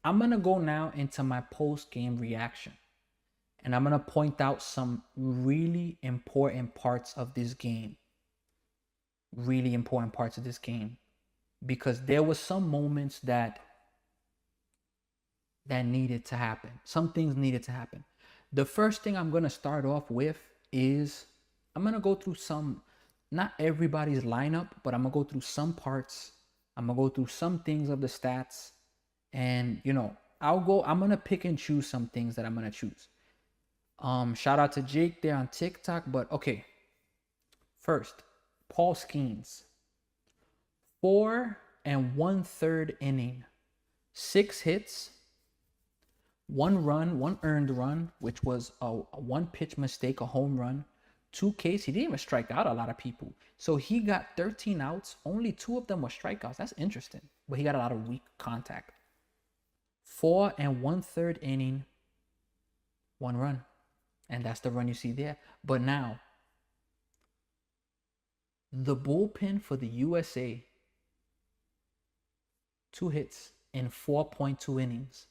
I'm going to go now into my post-game reaction. And I'm going to point out some really important parts of this game. Really important parts of this game. Because there was some moments that needed to happen. Some things needed to happen. The first thing I'm going to start off with is I'm going to go through some, not everybody's lineup, but I'm going to go through some parts. I'm going to go through some things of the stats. And, I'm going to pick and choose some things that I'm going to choose. Shout out to Jake there on TikTok. But okay, first, Paul Skeens. 4 1/3 inning, 6 hits, 1 run, 1 earned run, which was a 1 pitch mistake, a home run, 2 Ks. He didn't even strike out a lot of people. So he got 13 outs. Only 2 of them were strikeouts. That's interesting. But he got a lot of weak contact. 4 1/3 inning, 1 run. And that's the run you see there. But now, the bullpen for the USA, 2 hits in 4.2 innings.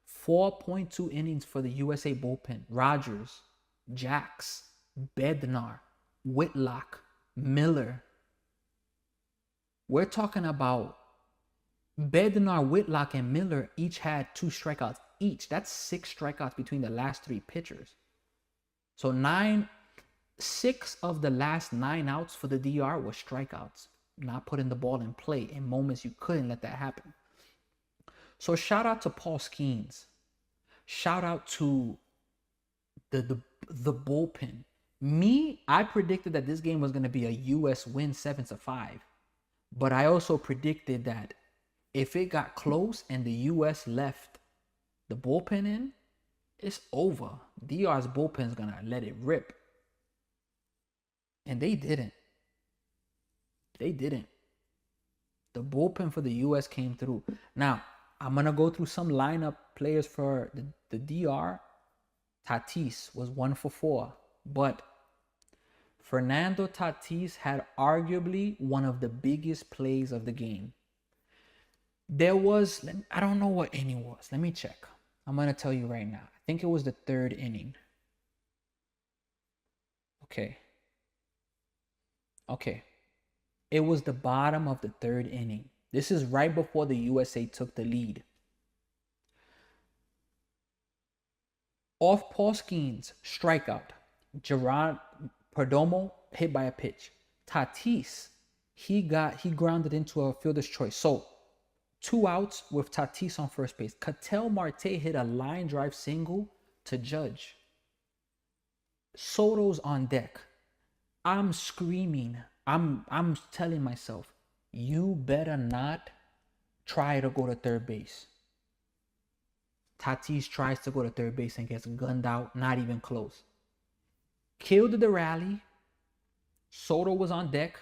4.2 innings for the USA bullpen. Rogers, Jax, Bednar, Whitlock, Miller. We're talking about Bednar, Whitlock, and Miller each had 2 strikeouts each. That's 6 strikeouts between the last 3 pitchers. So 6 of the last 9 outs for the DR were strikeouts, not putting the ball in play in moments you couldn't let that happen. So shout out to Paul Skeens. Shout out to the bullpen. I predicted that this game was going to be a US win 7-5. But I also predicted that if it got close and the US left the bullpen in, it's over. DR's bullpen is going to let it rip. And they didn't. They didn't. The bullpen for the US came through. Now, I'm going to go through some lineup players for the DR. Tatis was 1 for 4. But Fernando Tatis had arguably one of the biggest plays of the game. There was, I don't know what inning was. Let me check. I'm going to tell you right now. I think it was the 3rd inning. Okay. It was the bottom of the 3rd inning. This is right before the USA took the lead. Off Paul Skeens, strikeout. Gerard Perdomo hit by a pitch. Tatis, he grounded into a fielder's choice. So 2 outs with Tatis on first base. Ketel Marte hit a line drive single to Judge. Soto's on deck. I'm screaming. I'm telling myself, you better not try to go to third base. Tatis tries to go to third base and gets gunned out, not even close. Killed the rally. Soto was on deck.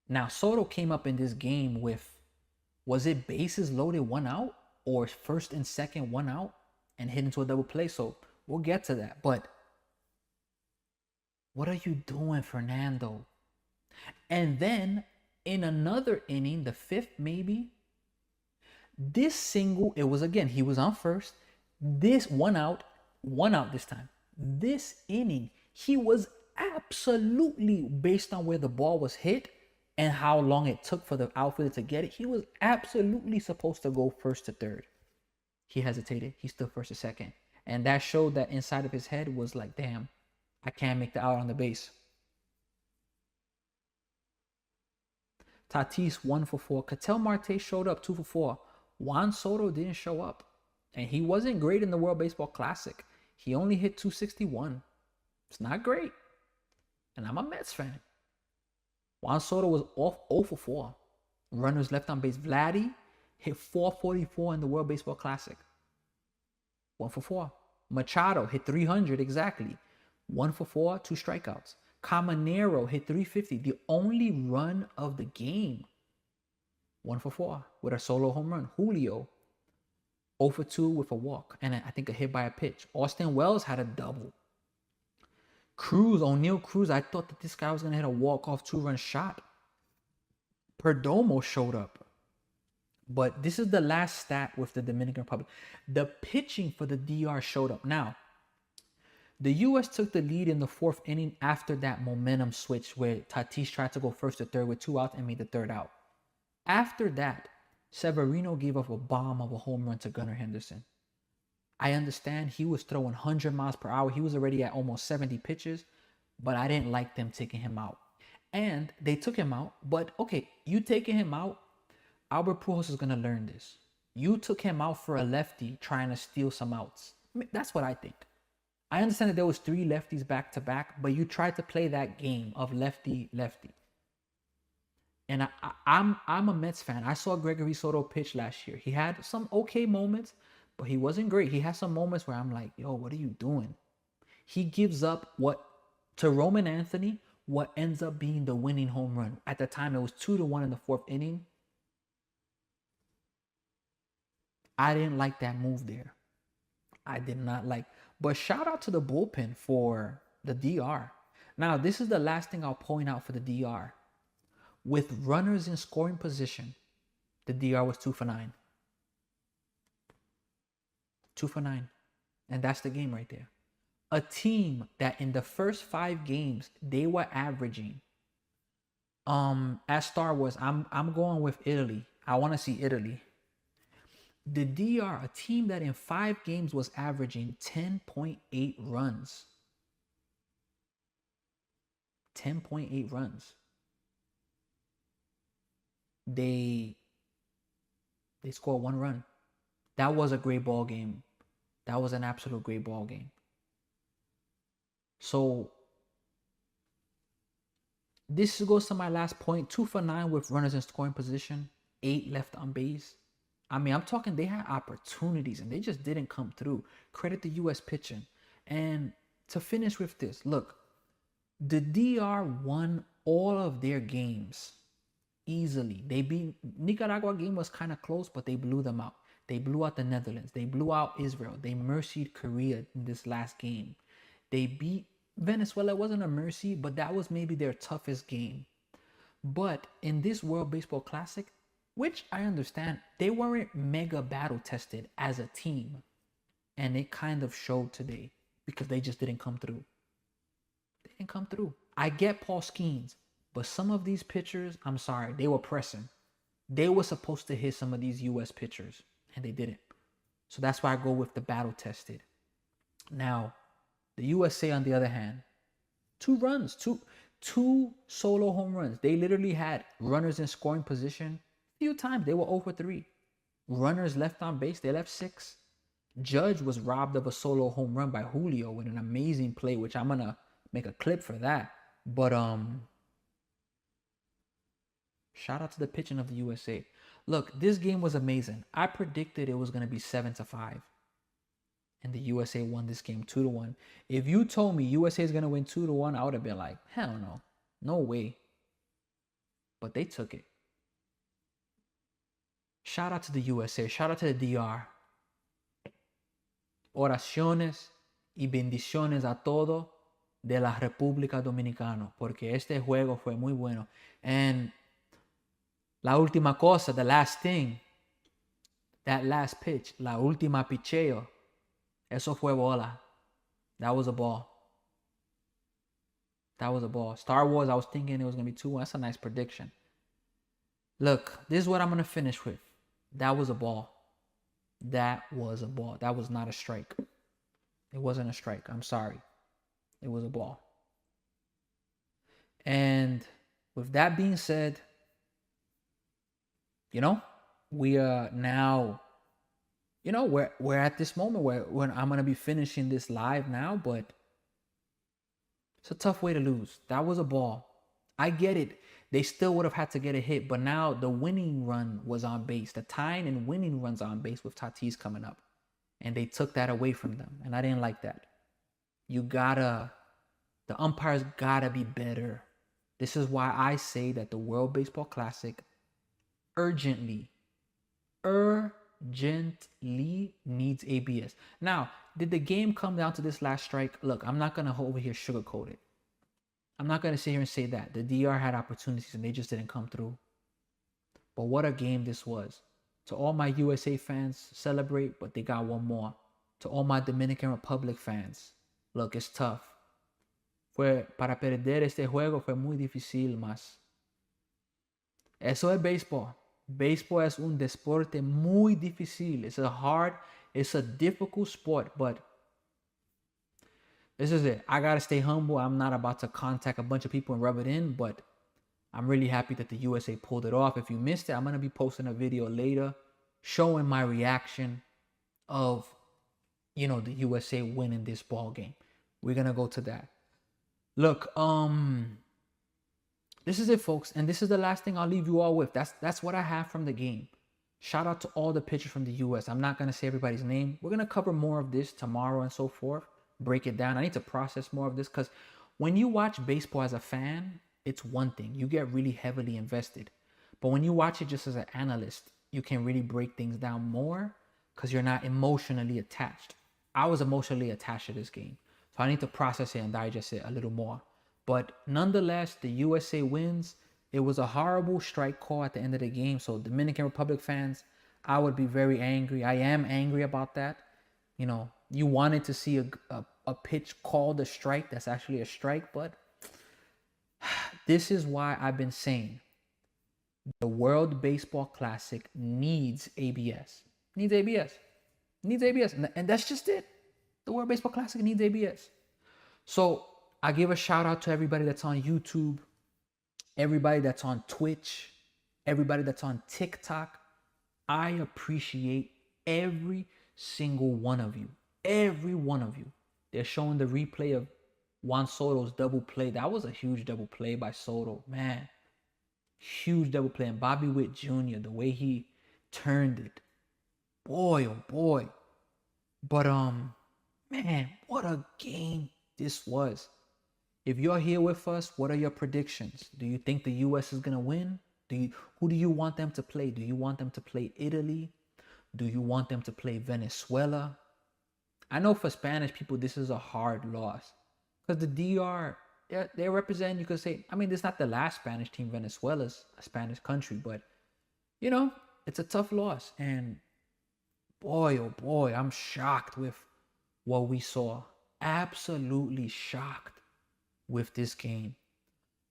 Now, Soto came up in this game with, was it bases loaded 1 out or first and second 1 out and hit into a double play? So we'll get to that. But what are you doing, Fernando? And then in another inning, the 5th maybe, this single, it was again, he was on first. This 1 out this time. This inning, he was absolutely, based on where the ball was hit and how long it took for the outfielder to get it, he was absolutely supposed to go first to third. He hesitated. He stood first to second. And that showed that inside of his head was like, damn, I can't make the out on the base. Tatis 1 for 4. Ketel Marte showed up 2 for 4. Juan Soto didn't show up. And he wasn't great in the World Baseball Classic. He only hit 261. It's not great. And I'm a Mets fan. Juan Soto was off 0 for 4. Runners left on base. Vladdy hit 444 in the World Baseball Classic. 1 for 4. Machado hit 300 exactly. 1 for 4, 2 strikeouts. Caminero hit 350, the only run of the game. 1 for 4 with a solo home run. Julio 0 for 2 with a walk and I think a hit by a pitch. Austin Wells had a double. O'Neal Cruz, I thought that this guy was going to hit a walk-off 2-run shot. Perdomo showed up. But this is the last stat with the Dominican Republic. The pitching for the DR showed up. Now, the U.S. took the lead in the fourth inning after that momentum switch where Tatis tried to go first to third with 2 outs and made the third out. After that, Severino gave up a bomb of a home run to Gunnar Henderson. I understand he was throwing 100 miles per hour. He was already at almost 70 pitches, but I didn't like them taking him out. And they took him out, but okay, you taking him out, Albert Pujols is going to learn this. You took him out for a lefty trying to steal some outs. I mean, that's what I think. I understand that there was 3 lefties back to back, but you tried to play that game of lefty. And I'm a Mets fan. I saw Gregory Soto pitch last year. He had some okay moments, but he wasn't great. He had some moments where I'm like, yo, what are you doing? He gives up what to Roman Anthony, what ends up being the winning home run. At the time, it was 2-1 in the fourth inning. I didn't like that move there. I did not like. But shout out to the bullpen for the DR. Now, this is the last thing I'll point out for the DR. With runners in scoring position, the DR was 2 for 9. 2 for 9. And that's the game right there. A team that in the first 5 games, they were averaging. At Star Wars, I'm going with Italy. I want to see Italy. The DR, a team that in 5 games was averaging 10.8 runs. 10.8 runs. They scored 1 run. That was a great ball game. That was an absolute great ball game. So this goes to my last point. 2 for 9 with runners in scoring position. 8 left on base. I mean, I'm talking they had opportunities and they just didn't come through. Credit the U.S. pitching. And to finish with this, look, the DR won all of their games easily. They beat Nicaragua game was kind of close, but they blew them out. They blew out the Netherlands. They blew out Israel. They mercied Korea in this last game. They beat Venezuela. It wasn't a mercy, but that was maybe their toughest game. But in this World Baseball Classic, which I understand, they weren't mega battle tested as a team. And it kind of showed today because they just didn't come through. They didn't come through. I get Paul Skeens, but some of these pitchers, I'm sorry, they were pressing. They were supposed to hit some of these U.S. pitchers, and they didn't. So that's why I go with the battle tested. Now, the USA, on the other hand, 2 runs, two solo home runs. They literally had runners in scoring position. Few times they were 0 for 3. Runners left on base, they left 6. Judge was robbed of a solo home run by Julio with an amazing play, which I'm gonna make a clip for that. But shout out to the pitching of the USA. Look, this game was amazing. I predicted it was gonna be 7-5. And the USA won this game 2-1. If you told me USA is gonna win 2-1, I would have been like, hell no. No way. But they took it. Shout out to the USA. Shout out to the DR. Oraciones y bendiciones a todo de la República Dominicana. Porque este juego fue muy bueno. And la última cosa, the last thing, that last pitch, la última picheo, eso fue bola. That was a ball. That was a ball. Star Wars, I was thinking it was going to be 2-1. That's a nice prediction. Look, this is what I'm going to finish with. That was a ball. That was a ball. That was not a strike. It wasn't a strike. I'm sorry. It was a ball. And with that being said, we are now, we're at this moment where I'm going to be finishing this live now, but it's a tough way to lose. That was a ball. I get it. They still would have had to get a hit, but now the winning run was on base. The tying and winning runs on base with Tatis coming up. And they took that away from them. And I didn't like that. The umpires gotta be better. This is why I say that the World Baseball Classic urgently needs ABS. Now, did the game come down to this last strike? Look, I'm not going to over here sugarcoat it. I'm not going to sit here and say that. The DR had opportunities and they just didn't come through. But what a game this was. To all my USA fans, celebrate, but they got one more. To all my Dominican Republic fans, look, it's tough. Para perder este juego fue muy difícil, mas eso es béisbol. Baseball es un deporte muy difícil. It's a difficult sport, but this is it. I gotta stay humble. I'm not about to contact a bunch of people and rub it in, but I'm really happy that the USA pulled it off. If you missed it, I'm gonna be posting a video later showing my reaction of, the USA winning this ball game. We're gonna go to that. Look, this is it, folks, and this is the last thing I'll leave you all with. That's what I have from the game. Shout out to all the pitchers from the US. I'm not gonna say everybody's name. We're gonna cover more of this tomorrow and so forth. Break it down. I need to process more of this because when you watch baseball as a fan, it's one thing. You get really heavily invested. But when you watch it just as an analyst, you can really break things down more because you're not emotionally attached. I was emotionally attached to this game. So I need to process it and digest it a little more. But nonetheless, the USA wins. It was a horrible strike call at the end of the game. So Dominican Republic fans, I would be very angry. I am angry about that. You wanted to see a pitch called a strike that's actually a strike. But this is why I've been saying the World Baseball Classic needs ABS. Needs ABS. Needs ABS. And that's just it. The World Baseball Classic needs ABS. So I give a shout out to everybody that's on YouTube, everybody that's on Twitch, everybody that's on TikTok. I appreciate every single one of you. Every one of you. They're showing the replay of Juan Soto's double play. That was a huge double play by Soto. Man, huge double play. And Bobby Witt Jr., the way he turned it. Boy, oh boy. But, man, what a game this was. If you're here with us, what are your predictions? Do you think the U.S. is going to win? Who do you want them to play? Do you want them to play Italy? Do you want them to play Venezuela? I know for Spanish people, this is a hard loss. Because the DR, they represent, you could say, it's not the last Spanish team. Venezuela's a Spanish country. But, it's a tough loss. And boy, oh boy, I'm shocked with what we saw. Absolutely shocked with this game.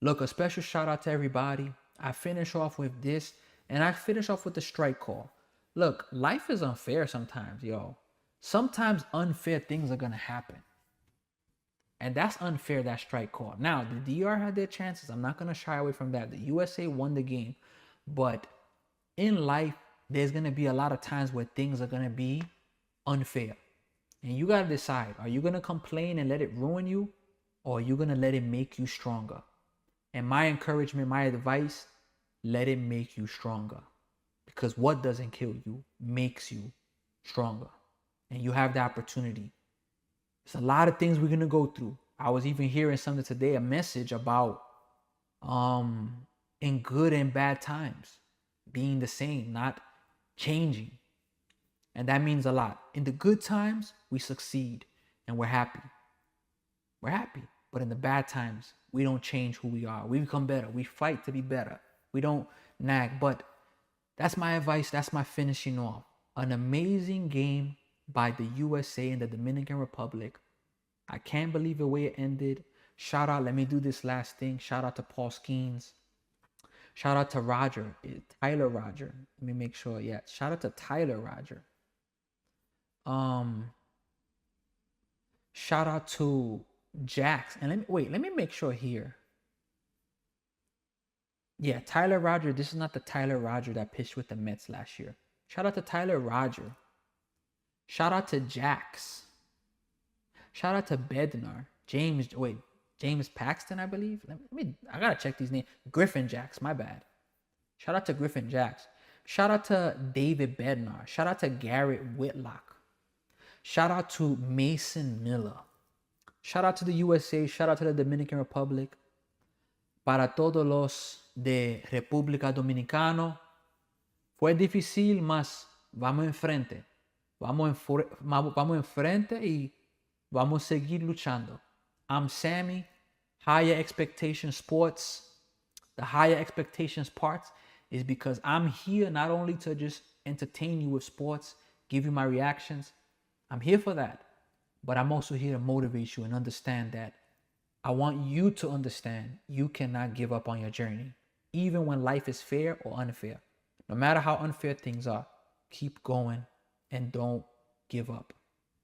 Look, a special shout out to everybody. I finish off with this, and I finish off with the strike call. Look, life is unfair sometimes, yo. Sometimes unfair things are gonna happen. And that's unfair, that strike call. Now, the DR had their chances. I'm not gonna shy away from that. The USA won the game. But in life, there's gonna be a lot of times where things are gonna be unfair. And you gotta decide, are you gonna complain and let it ruin you? Or are you gonna let it make you stronger? And my encouragement, my advice, let it make you stronger. Because what doesn't kill you makes you stronger. And you have the opportunity. There's a lot of things we're gonna go through. I was even hearing something today, a message about in good and bad times being the same, not changing. And that means a lot. In the good times, we succeed and we're happy. We're happy. But in the bad times, we don't change who we are. We become better. We fight to be better. We don't nag. But that's my advice. That's my finishing off. An amazing game by the USA and the Dominican Republic. I can't believe the way it ended. Shout out. Let me do this last thing. Shout out to Paul Skeens. Shout out to Roger. Tyler Roger. Let me make sure. Yeah. Shout out to Tyler Roger. Shout out to Jax. And let me make sure here. Yeah, Tyler Roger. This is not the Tyler Roger that pitched with the Mets last year. Shout out to Tyler Roger. Shout out to Jax. Shout out to Bednar. James Paxton, I believe. I gotta check these names. Griffin Jax, my bad. Shout out to Griffin Jax. Shout out to David Bednar. Shout out to Garrett Whitlock. Shout out to Mason Miller. Shout out to the USA. Shout out to the Dominican Republic. Para todos los de República Dominicana. Fue difícil, mas vamos enfrente. Vamos enfrente y vamos a seguir luchando. I'm Sammy. Higher Expectation Sports. The higher expectations parts is because I'm here not only to just entertain you with sports, give you my reactions. I'm here for that. But I'm also here to motivate you and understand that I want you to understand you cannot give up on your journey, even when life is fair or unfair. No matter how unfair things are, keep going and don't give up.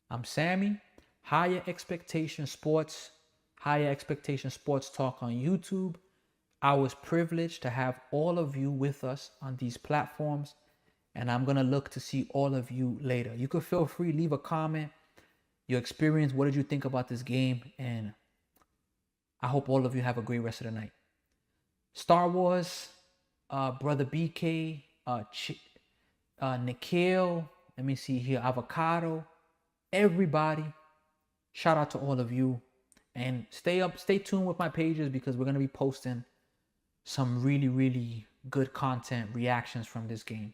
I'm Sammy, Higher Expectation Sports, Higher Expectation Sports Talk on YouTube. I was privileged to have all of you with us on these platforms, and I'm going to look to see all of you later. You could feel free, leave a comment, your experience, what did you think about this game, and I hope all of you have a great rest of the night. Star Wars, Brother BK, Nikhil, let me see here, Avocado, everybody, shout out to all of you. And stay tuned with my pages because we're going to be posting some really, really good content, reactions from this game.